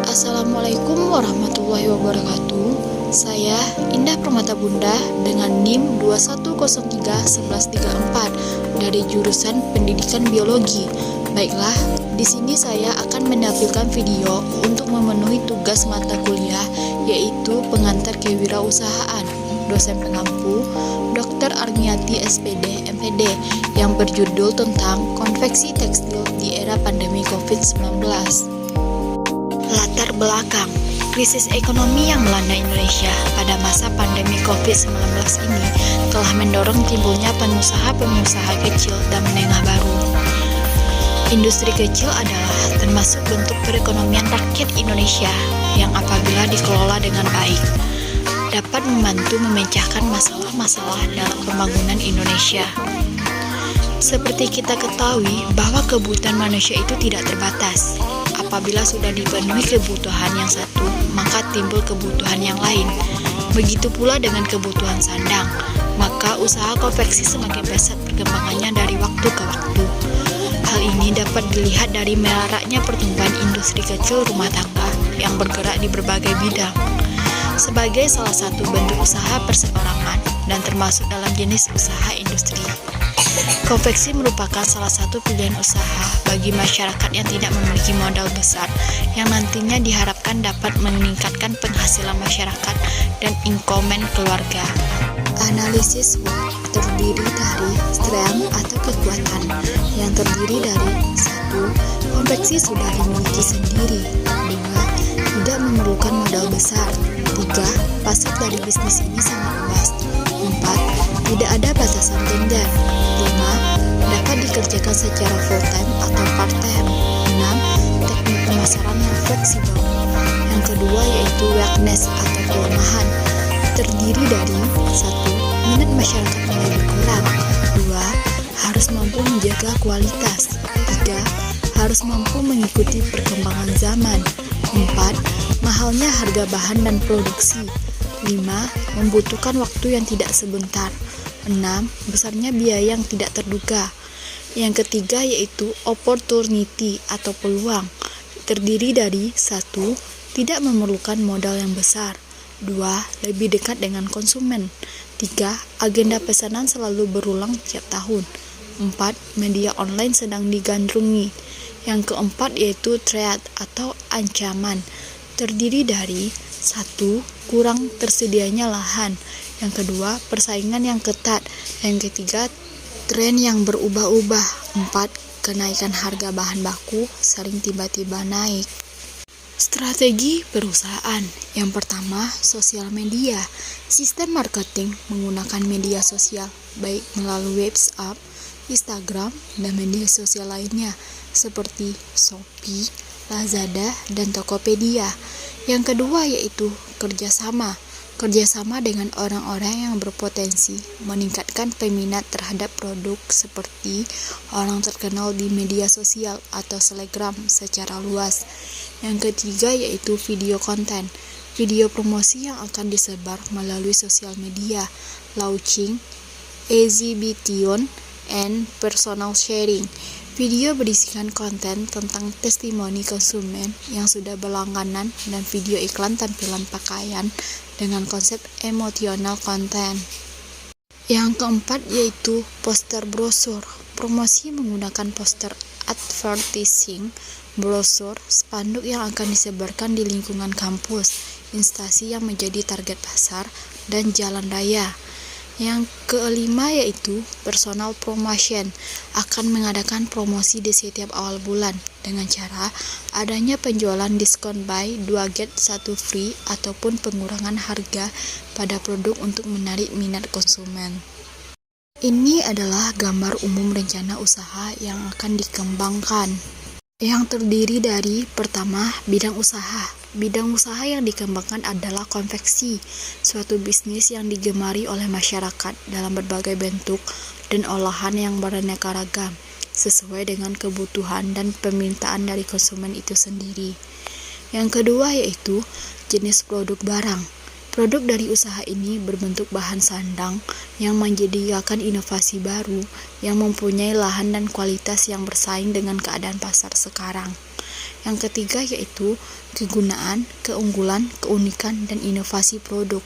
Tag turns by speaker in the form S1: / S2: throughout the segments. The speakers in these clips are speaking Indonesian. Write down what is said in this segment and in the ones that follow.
S1: Assalamualaikum warahmatullahi wabarakatuh. Saya Indah Permata Bunda dengan NIM 21031134 dari jurusan Pendidikan Biologi. Baiklah, di sini saya akan menampilkan video untuk memenuhi tugas mata kuliah yaitu Pengantar Kewirausahaan. Dosen pengampu Dr. Armiati SPD MPD yang berjudul tentang konveksi tekstil di era pandemi COVID-19. Latar belakang krisis ekonomi yang melanda Indonesia pada masa pandemi COVID-19 ini telah mendorong timbulnya pengusaha-pengusaha kecil dan menengah baru. Industri kecil adalah termasuk bentuk perekonomian rakyat Indonesia yang apabila dikelola dengan baik dapat membantu memecahkan masalah-masalah dalam pembangunan Indonesia. Seperti kita ketahui bahwa kebutuhan manusia itu tidak terbatas. Apabila sudah dipenuhi kebutuhan yang satu, maka timbul kebutuhan yang lain. Begitu pula dengan kebutuhan sandang, maka usaha konveksi semakin pesat perkembangannya dari waktu ke waktu. Hal ini dapat dilihat dari maraknya pertumbuhan industri kecil rumah tangga yang bergerak di berbagai bidang. Sebagai salah satu bentuk usaha perseorangan dan termasuk dalam jenis usaha industri, konveksi merupakan salah satu pilihan usaha bagi masyarakat yang tidak memiliki modal besar yang nantinya diharapkan dapat meningkatkan penghasilan masyarakat dan income keluarga. Analisis SWOT terdiri dari strength atau kekuatan yang terdiri dari 1. Konveksi sudah dimiliki sendiri. 2. Tidak memerlukan modal besar. 3. Pasar dari bisnis ini sangat luas. 4. Tidak ada batasan gender. 5. Dapat dikerjakan secara full time atau part time. 6. Teknik pemasaran yang fleksibel. Yang kedua yaitu weakness atau kelemahan, terdiri dari 1. Minat masyarakat mulai berkurang. 2. Harus mampu menjaga kualitas. 3. Harus mampu mengikuti perkembangan zaman. 4. Mahalnya harga bahan dan produksi. 5. Membutuhkan waktu yang tidak sebentar. 6. Besarnya biaya yang tidak terduga. Yang ketiga yaitu opportunity atau peluang, terdiri dari 1. Tidak memerlukan modal yang besar. 2. Lebih dekat dengan konsumen. 3. Agenda pesanan selalu berulang tiap tahun. 4. Media online sedang digandrungi. Yang keempat yaitu threat atau ancaman, terdiri dari 1. Kurang tersedianya lahan. Yang kedua, persaingan yang ketat. Yang ketiga, tren yang berubah-ubah. 4. Kenaikan harga bahan baku sering tiba-tiba naik. Strategi perusahaan. Yang pertama, sosial media. Sistem marketing menggunakan media sosial, baik melalui WhatsApp, Instagram, dan media sosial lainnya seperti Shopee, Lazada, dan Tokopedia. Yang kedua yaitu kerjasama dengan orang-orang yang berpotensi meningkatkan peminat terhadap produk seperti orang terkenal di media sosial atau selebgram secara luas. Yang ketiga yaitu video konten, video promosi yang akan disebar melalui sosial media, launching, exhibition, and personal sharing. Video berisikan konten tentang testimoni konsumen yang sudah berlangganan dan video iklan tampilan pakaian dengan konsep emosional konten. Yang keempat yaitu poster brosur. Promosi menggunakan poster advertising, brosur, spanduk yang akan disebarkan di lingkungan kampus, instansi yang menjadi target pasar, dan jalan raya. Yang kelima yaitu personal promotion, akan mengadakan promosi di setiap awal bulan dengan cara adanya penjualan diskon buy 2 get 1 free ataupun pengurangan harga pada produk untuk menarik minat konsumen. Ini adalah gambar umum rencana usaha yang akan dikembangkan, yang terdiri dari pertama, bidang usaha. Bidang usaha yang dikembangkan adalah konveksi, suatu bisnis yang digemari oleh masyarakat dalam berbagai bentuk dan olahan yang beraneka ragam, sesuai dengan kebutuhan dan permintaan dari konsumen itu sendiri. Yang kedua yaitu jenis produk barang. Produk dari usaha ini berbentuk bahan sandang yang menyediakan inovasi baru yang mempunyai lahan dan kualitas yang bersaing dengan keadaan pasar sekarang. Yang ketiga yaitu kegunaan, keunggulan, keunikan, dan inovasi produk.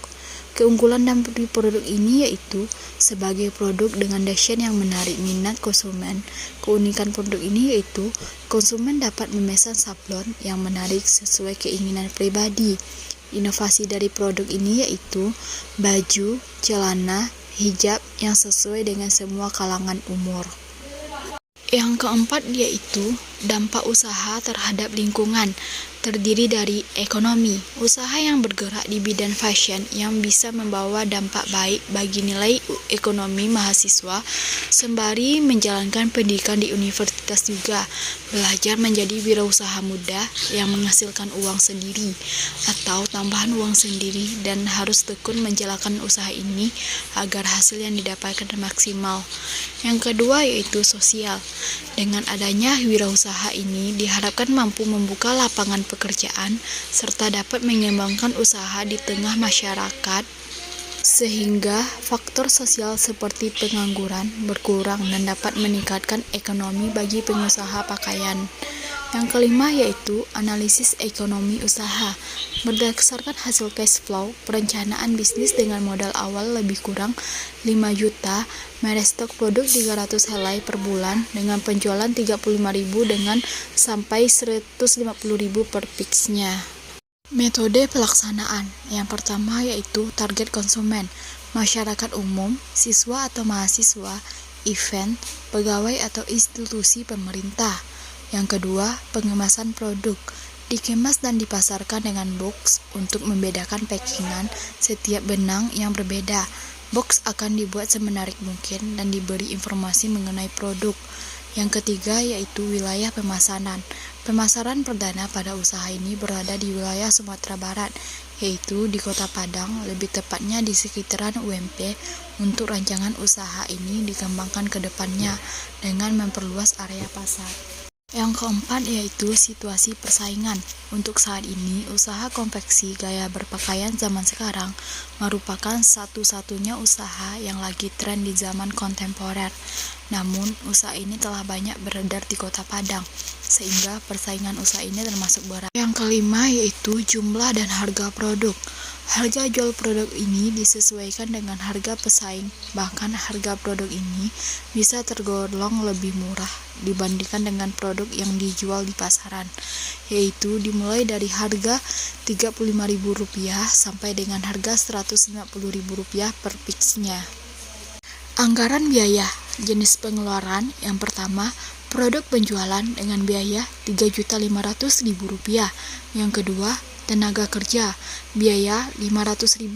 S1: Keunggulan dari produk ini yaitu sebagai produk dengan desain yang menarik minat konsumen. Keunikan produk ini yaitu konsumen dapat memesan sablon yang menarik sesuai keinginan pribadi. Inovasi dari produk ini yaitu baju, celana, hijab yang sesuai dengan semua kalangan umur. Yang keempat yaitu dampak usaha terhadap lingkungan, terdiri dari ekonomi. Usaha yang bergerak di bidang fashion yang bisa membawa dampak baik bagi nilai ekonomi mahasiswa sembari menjalankan pendidikan di universitas juga. Belajar menjadi wirausaha muda yang menghasilkan uang sendiri atau tambahan uang sendiri dan harus tekun menjalankan usaha ini agar hasil yang didapatkan maksimal. Yang kedua yaitu sosial. Dengan adanya wirausaha ini diharapkan mampu membuka lapangan pekerjaan serta dapat mengembangkan usaha di tengah masyarakat sehingga faktor sosial seperti pengangguran berkurang dan dapat meningkatkan ekonomi bagi pengusaha pakaian. Yang kelima yaitu analisis ekonomi usaha. Berdasarkan hasil cash flow, perencanaan bisnis dengan modal awal lebih kurang 5 juta, merestok produk 300 helai per bulan dengan penjualan 35.000 dengan sampai 150.000 per piksnya. Metode pelaksanaan. Yang pertama yaitu target konsumen, masyarakat umum, siswa atau mahasiswa, event, pegawai atau institusi pemerintah. Yang kedua, pengemasan produk. Dikemas dan dipasarkan dengan box untuk membedakan packingan setiap benang yang berbeda. Box akan dibuat semenarik mungkin dan diberi informasi mengenai produk. Yang ketiga yaitu wilayah pemasaran. Pemasaran perdana pada usaha ini berada di wilayah Sumatera Barat, yaitu di Kota Padang, lebih tepatnya di sekitaran UMP. Untuk rancangan usaha ini dikembangkan ke depannya dengan memperluas area pasar. Yang keempat yaitu situasi persaingan. Untuk saat ini, usaha konveksi gaya berpakaian zaman sekarang merupakan satu-satunya usaha yang lagi tren di zaman kontemporer. Namun, usaha ini telah banyak beredar di Kota Padang, sehingga persaingan usaha ini termasuk berat. Yang kelima yaitu jumlah dan harga produk. Harga jual produk ini disesuaikan dengan harga pesaing, bahkan harga produk ini bisa tergolong lebih murah dibandingkan dengan produk yang dijual di pasaran, yaitu dimulai dari harga Rp35.000 sampai dengan harga Rp150.000 per piksnya. Anggaran biaya, jenis pengeluaran yang pertama, produk penjualan dengan biaya Rp3.500.000. Yang kedua, tenaga kerja, biaya Rp500.000.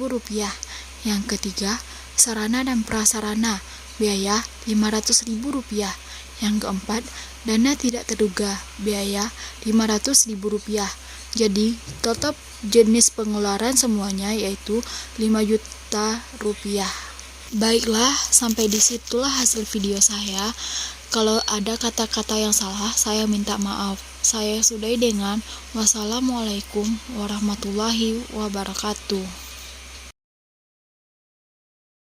S1: Yang ketiga, sarana dan prasarana, biaya Rp500.000. Yang keempat, dana tidak terduga, biaya Rp500.000. Jadi, total jenis pengeluaran semuanya yaitu Rp5 juta. Baiklah, sampai disitulah hasil video saya. Kalau ada kata-kata yang salah, saya minta maaf. Saya sudahi dengan wassalamualaikum warahmatullahi wabarakatuh.